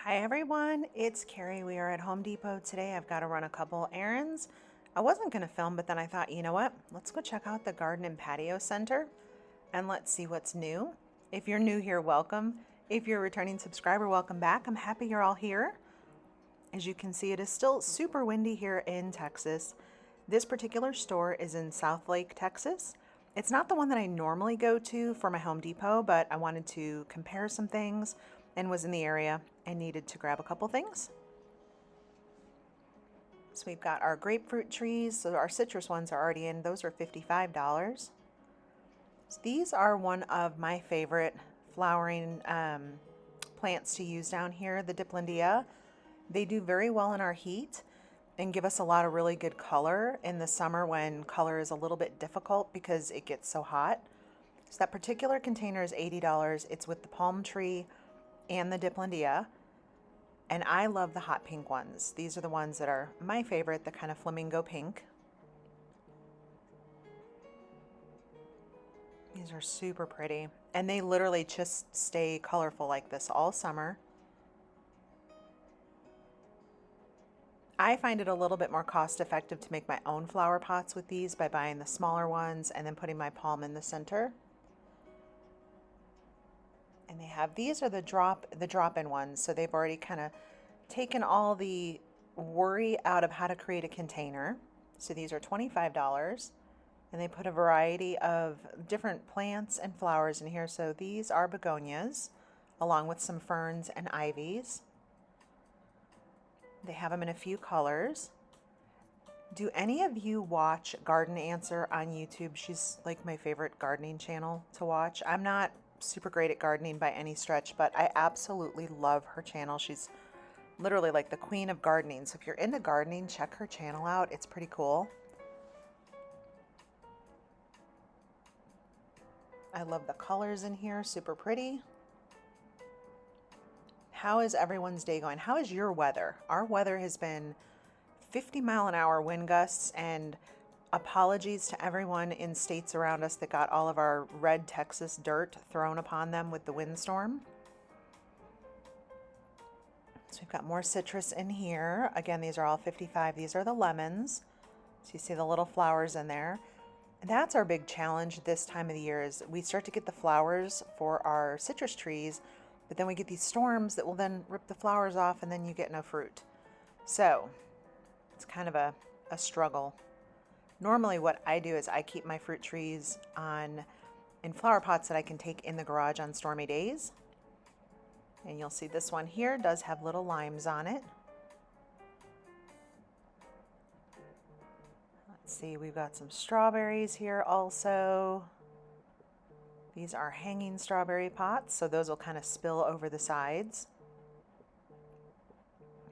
Hi everyone, it's Carrie. We are at Home Depot today. I've got to run a couple errands. I wasn't going to film, but then I thought, you know what? Let's go check out the garden and patio center and let's see what's new. If you're new here, welcome. If you're a returning subscriber, welcome back. I'm happy you're all here. As you can see, it is still super windy here in Texas. This particular store is in South Lake, Texas. It's not the one that I normally go to for my Home Depot, but I wanted to compare some things and was in the area and needed to grab a couple things. So we've got our grapefruit trees. So our citrus ones are already in. Those are $55. So these are one of my favorite flowering plants to use down here, the Diplandia. They do very well in our heat and give us a lot of really good color in the summer when color is a little bit difficult because it gets so hot. So that particular container is $80. It's with the palm tree and the Diplandia. And I love the hot pink ones. These are the ones that are my favorite, the kind of flamingo pink. These are super pretty. And they literally just stay colorful like this all summer. I find it a little bit more cost effective to make my own flower pots with these by buying the smaller ones and then putting my palm in the center. And they have, these are the drop-in ones, so they've already kind of taken all the worry out of how to create a container. So these are $25, and they put a variety of different plants and flowers in here. So these are begonias, along with some ferns and ivies. They have them in a few colors. Do any of you watch Garden Answer on YouTube? She's like my favorite gardening channel to watch. I'm not super great at gardening by any stretch, but I absolutely love her channel. She's literally like the queen of gardening. So if you're into gardening, check her channel out. It's pretty cool. I love the colors in here, super pretty. How is everyone's day going? How is your weather? Our weather has been 50-mile-an-hour wind gusts, and apologies to everyone in states around us that got all of our red Texas dirt thrown upon them with the windstorm. So we've got more citrus in here. Again, these are all 55. These are the lemons. So you see the little flowers in there. And that's our big challenge this time of the year is we start to get the flowers for our citrus trees, but then we get these storms that will then rip the flowers off and then you get no fruit. So it's kind of a struggle. Normally what I do is I keep my fruit trees in flower pots that I can take in the garage on stormy days. And you'll see this one here does have little limes on it. Let's see, we've got some strawberries here also. These are hanging strawberry pots, so those will kind of spill over the sides.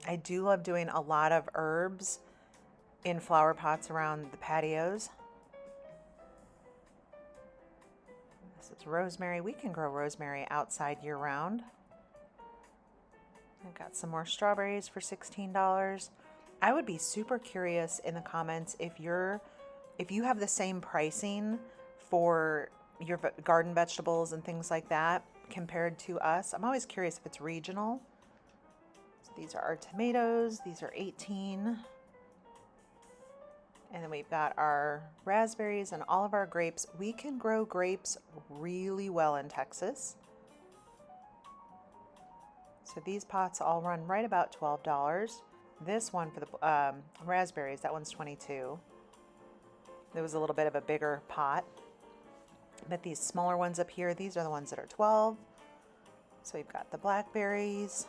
I do love doing a lot of herbs in flower pots around the patios. This is rosemary. We can grow rosemary outside year round. I've got some more strawberries for $16. I would be super curious in the comments if you have the same pricing for your garden vegetables and things like that compared to us. I'm always curious if it's regional. So these are our tomatoes. These are 18. And then we've got our raspberries and all of our grapes. We can grow grapes really well in Texas. So these pots all run right about $12. This one for the raspberries, that one's $22. There was a little bit of a bigger pot. But these smaller ones up here, these are the ones that are $12. So we've got the blackberries.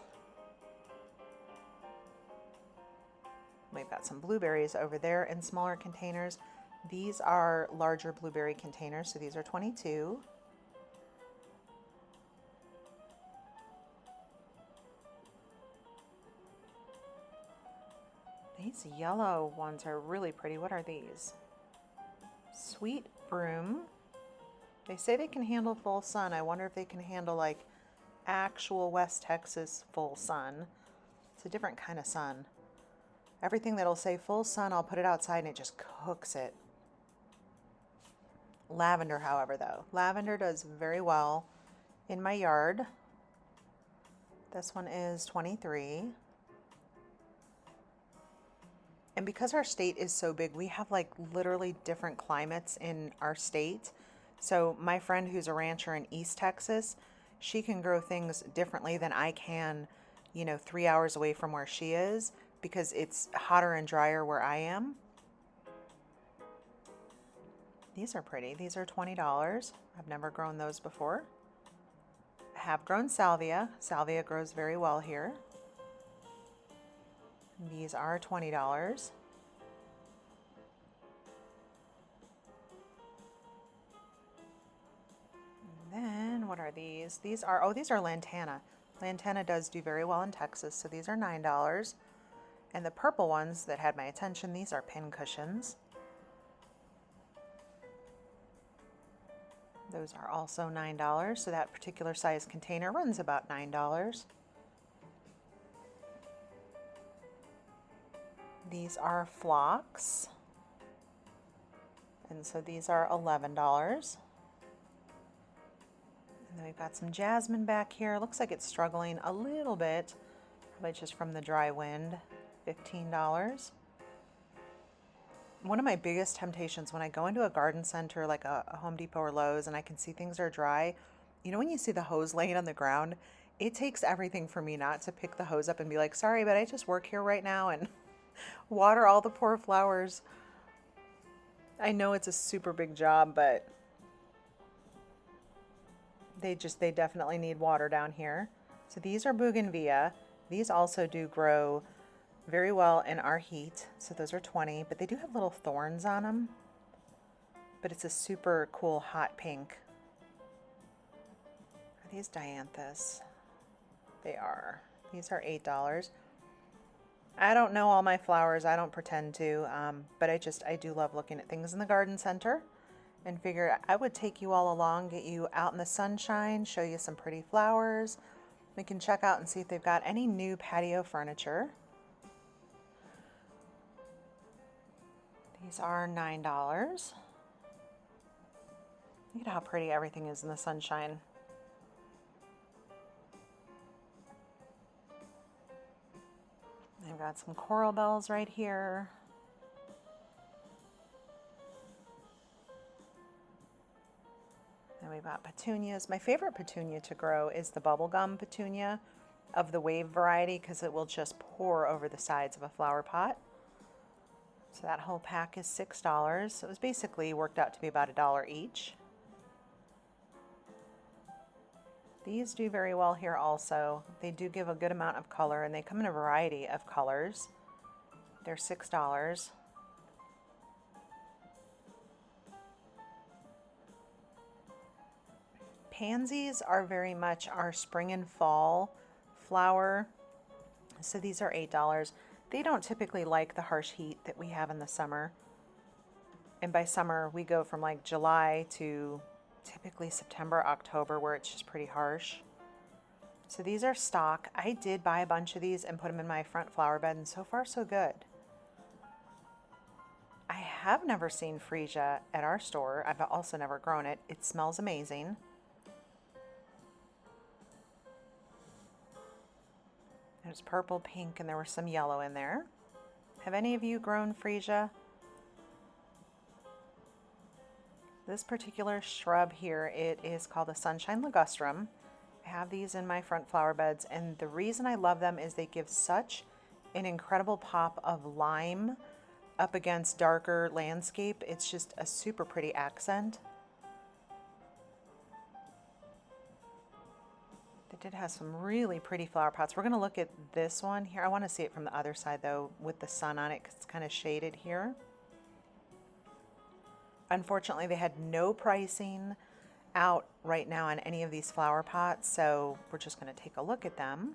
We've got some blueberries over there in smaller containers. These are larger blueberry containers, so these are $22. These yellow ones are really pretty. What are these? Sweet broom. They say they can handle full sun. I wonder if they can handle like actual West Texas full sun. It's a different kind of sun. Everything that'll say full sun, I'll put it outside and it just cooks it. Lavender, however, though. Lavender does very well in my yard. This one is 23. And because our state is so big, we have like literally different climates in our state. So my friend who's a rancher in East Texas, she can grow things differently than I can, 3 hours away from where she is because it's hotter and drier where I am. These are pretty. These are $20. I've never grown those before. I have grown salvia. Salvia grows very well here. These are $20. And then what are these? These are lantana. Lantana does do very well in Texas, so these are $9. And the purple ones that had my attention, these are pin cushions. Those are also $9, so that particular size container runs about $9. These are phlox, and so these are $11. And then we've got some jasmine back here. Looks like it's struggling a little bit, probably just from the dry wind. $15. One of my biggest temptations when I go into a garden center like a Home Depot or Lowe's and I can see things are dry, when you see the hose laying on the ground, it takes everything for me not to pick the hose up and be like, sorry, but I just work here right now and water all the poor flowers. I know it's a super big job, but they definitely need water down here. So these are bougainvillea. These also do grow very well in our heat. So those are 20, but they do have little thorns on them. But it's a super cool hot pink. Are these dianthus? They are. These are $8. I don't know all my flowers. I don't pretend to, but I do love looking at things in the garden center and figured I would take you all along, get you out in the sunshine, show you some pretty flowers. We can check out and see if they've got any new patio furniture. These are $9. Look at how pretty everything is in the sunshine. I've got some coral bells right here. And we've got petunias. My favorite petunia to grow is the bubblegum petunia of the wave variety because it will just pour over the sides of a flower pot. So that whole pack is $6. So it was basically worked out to be about $1 each. These do very well here also. They do give a good amount of color and they come in a variety of colors. They're $6. Pansies are very much our spring and fall flower. So these are $8. They don't typically like the harsh heat that we have in the summer. And by summer, we go from like July to typically September, October, where it's just pretty harsh. So these are stock. I did buy a bunch of these and put them in my front flower bed, and so far so good. I have never seen freesia at our store. I've also never grown it. It smells amazing. There's purple, pink, and there was some yellow in there. Have any of you grown freesia? This particular shrub here, it is called a sunshine ligustrum. I have these in my front flower beds, and the reason I love them is they give such an incredible pop of lime up against darker landscape. It's just a super pretty accent. They did have some really pretty flower pots. We're going to look at this one here. I want to see it from the other side though with the sun on it because it's kind of shaded here. Unfortunately, they had no pricing out right now on any of these flower pots, so we're just going to take a look at them.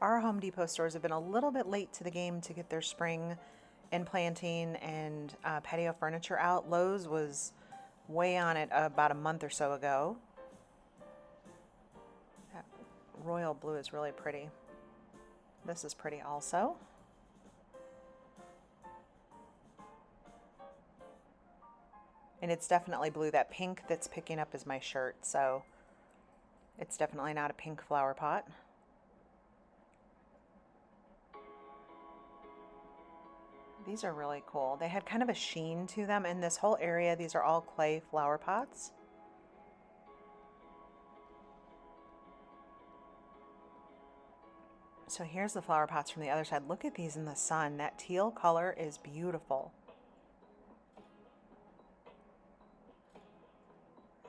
Our Home Depot stores have been a little bit late to the game to get their spring and planting and patio furniture out. Lowe's was way on it about a month or so ago. That royal blue is really pretty. This is pretty also. And it's definitely blue. That pink that's picking up is my shirt, so It's definitely not a pink flower pot. These are really cool. They had kind of a sheen to them in this whole area. These are all clay flower pots. So here's the flower pots from the other side. Look at these in the sun. That teal color is beautiful.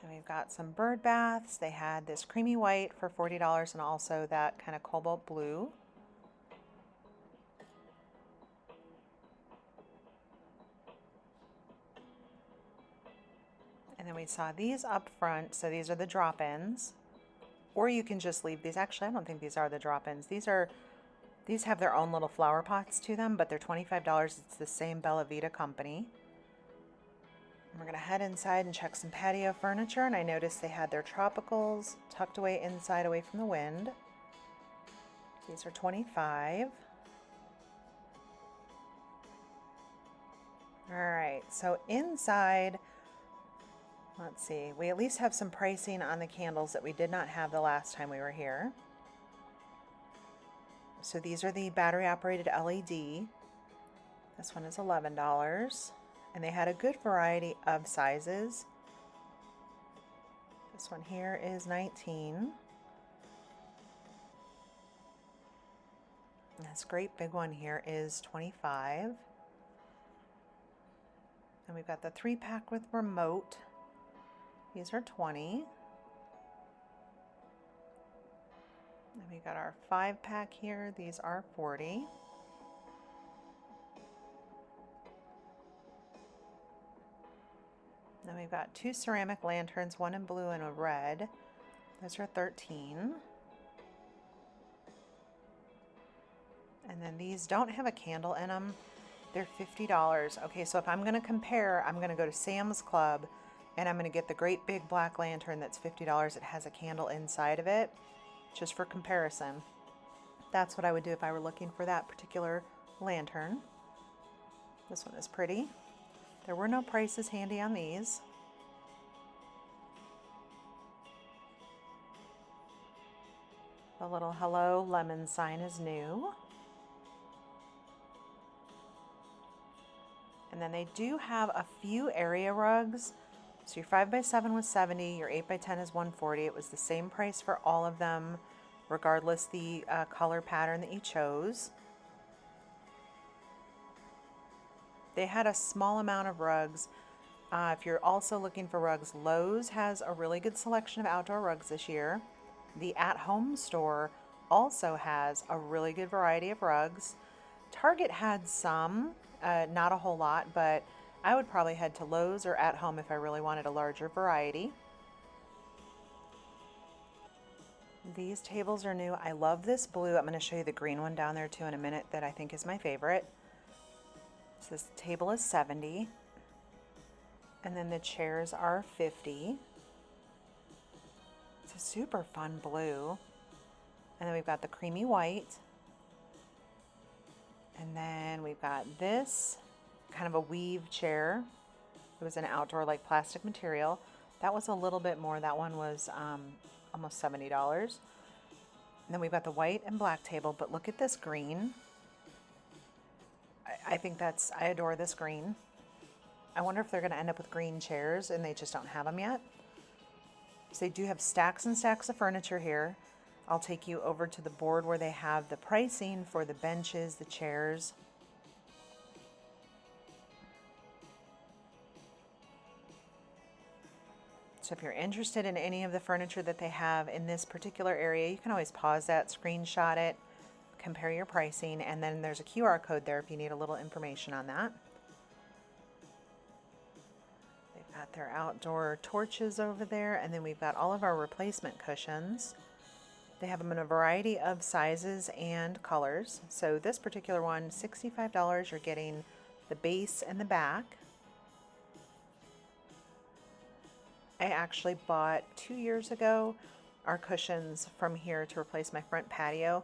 And we've got some bird baths. They had this creamy white for $40 and also that kind of cobalt blue. And then we saw these up front. So these are the drop-ins. Or you can just leave these. Actually, I don't think these are the drop-ins. These have their own little flower pots to them, but they're $25. It's the same Bella Vita company. And we're going to head inside and check some patio furniture, and I noticed they had their tropicals tucked away inside away from the wind. These are $25. All right, so inside, let's see, we at least have some pricing on the candles that we did not have the last time we were here. So these are the battery operated LED. This one is $11. And they had a good variety of sizes. This one here is $19. This great big one here is $25. And we've got the 3-pack with remote. These are $20. And we got our 5-pack here. These are $40. Then we've got 2 ceramic lanterns, one in blue and a red. Those are $13. And then these don't have a candle in them. They're $50. Okay, so if I'm going to compare, I'm going to go to Sam's Club and I'm going to get the great big black lantern that's $50. It has a candle inside of it, just for comparison. That's what I would do if I were looking for that particular lantern. This one is pretty. There were no prices handy on these. The little hello lemon sign is new. And then they do have a few area rugs. So your 5x7 was $70, your 8x10 is $140. It was the same price for all of them, regardless the color pattern that you chose. They had a small amount of rugs. If you're also looking for rugs, Lowe's has a really good selection of outdoor rugs this year. The at-home store also has a really good variety of rugs. Target had some, not a whole lot, but I would probably head to Lowe's or At Home if I really wanted a larger variety. These tables are new. I love this blue. I'm going to show you the green one down there too in a minute that I think is my favorite. So this table is $70. And then the chairs are $50. It's a super fun blue. And then we've got the creamy white. And then we've got this kind of a weave chair. It was an outdoor like plastic material. That was a little bit more. That one was almost $70. And then we've got the white and black table, but look at this green. I think I adore this green. I wonder if they're going to end up with green chairs and they just don't have them yet. So they do have stacks and stacks of furniture here. I'll take you over to the board where they have the pricing for the benches, the chairs. So if you're interested in any of the furniture that they have in this particular area, you can always pause that, screenshot it, compare your pricing, and then there's a QR code there if you need a little information on that. They've got their outdoor torches over there, and then we've got all of our replacement cushions. They have them in a variety of sizes and colors. So this particular one, $65, you're getting the base and the back. I actually bought 2 years ago our cushions from here to replace my front patio,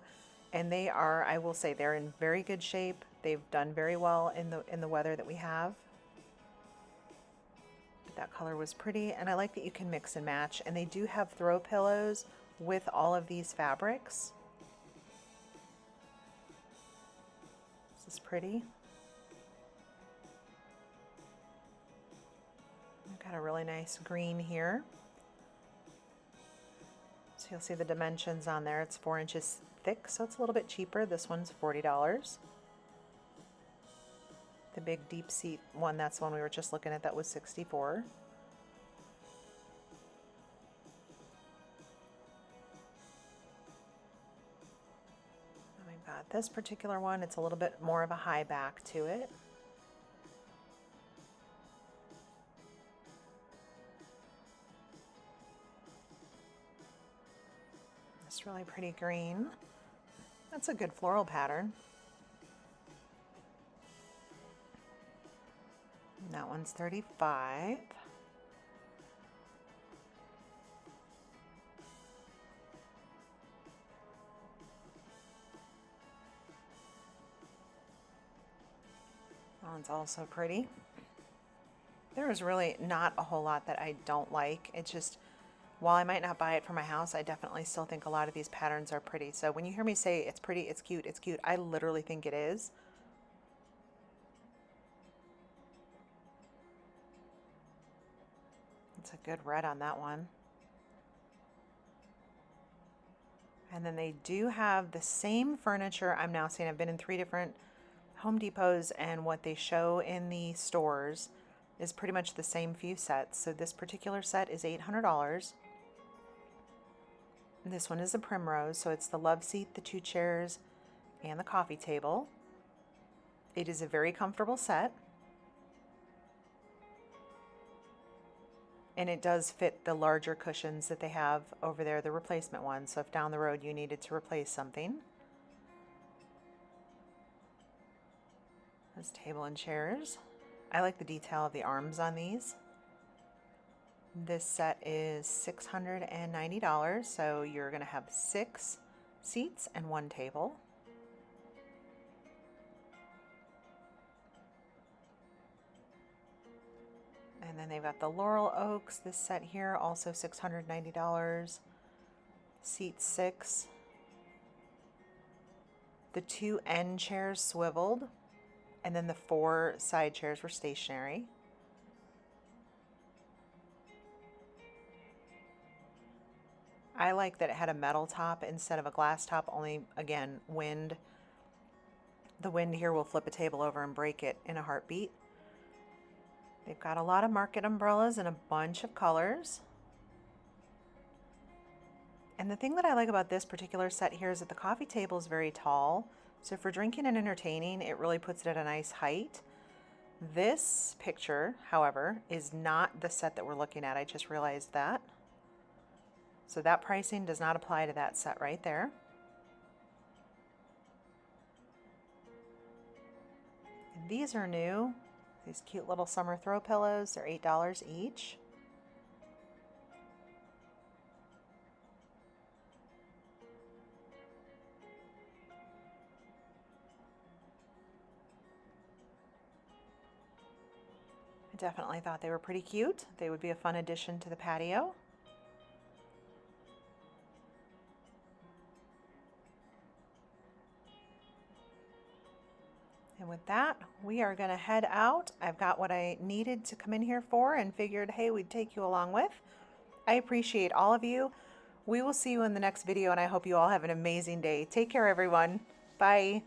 and they are, I will say, they're in very good shape. They've done very well in the weather that we have. But that color was pretty, and I like that you can mix and match. And they do have throw pillows with all of these fabrics. This is pretty. I've got a really nice green here. So you'll see the dimensions on there. It's 4 inches thick, so it's a little bit cheaper. This one's $40. The big deep seat one, that's the one we were just looking at, that was $64. We've got this particular one. It's a little bit more of a high back to it. It's really pretty green. That's a good floral pattern. And that one's $35. That one's also pretty. There is really not a whole lot that I don't like. It's just, while I might not buy it for my house, I definitely still think a lot of these patterns are pretty. So when you hear me say it's pretty, it's cute, I literally think it is. It's a good red on that one. And then they do have the same furniture I'm now seeing. I've been in 3 different Home Depots, and what they show in the stores is pretty much the same few sets. So this particular set is $800. This one is a primrose, so it's the love seat, the 2 chairs, and the coffee table. It is a very comfortable set. And it does fit the larger cushions that they have over there, the replacement ones. So if down the road you needed to replace something. This table and chairs. I like the detail of the arms on these. This set is $690, so you're going to have 6 seats and 1 table. And then they've got the Laurel Oaks, this set here, also $690. Seat 6. The 2 end chairs swiveled, and then the 4 side chairs were stationary. I like that it had a metal top instead of a glass top, only, again, wind. The wind here will flip a table over and break it in a heartbeat. They've got a lot of market umbrellas in a bunch of colors. And the thing that I like about this particular set here is that the coffee table is very tall. So for drinking and entertaining, it really puts it at a nice height. This picture, however, is not the set that we're looking at. I just realized that. So that pricing does not apply to that set right there. And these are new. These cute little summer throw pillows, they're $8 each. I definitely thought they were pretty cute. They would be a fun addition to the patio. And with that, we are going to head out. I've got what I needed to come in here for and figured, hey, we'd take you along with. I appreciate all of you. We will see you in the next video, and I hope you all have an amazing day. Take care, everyone. Bye.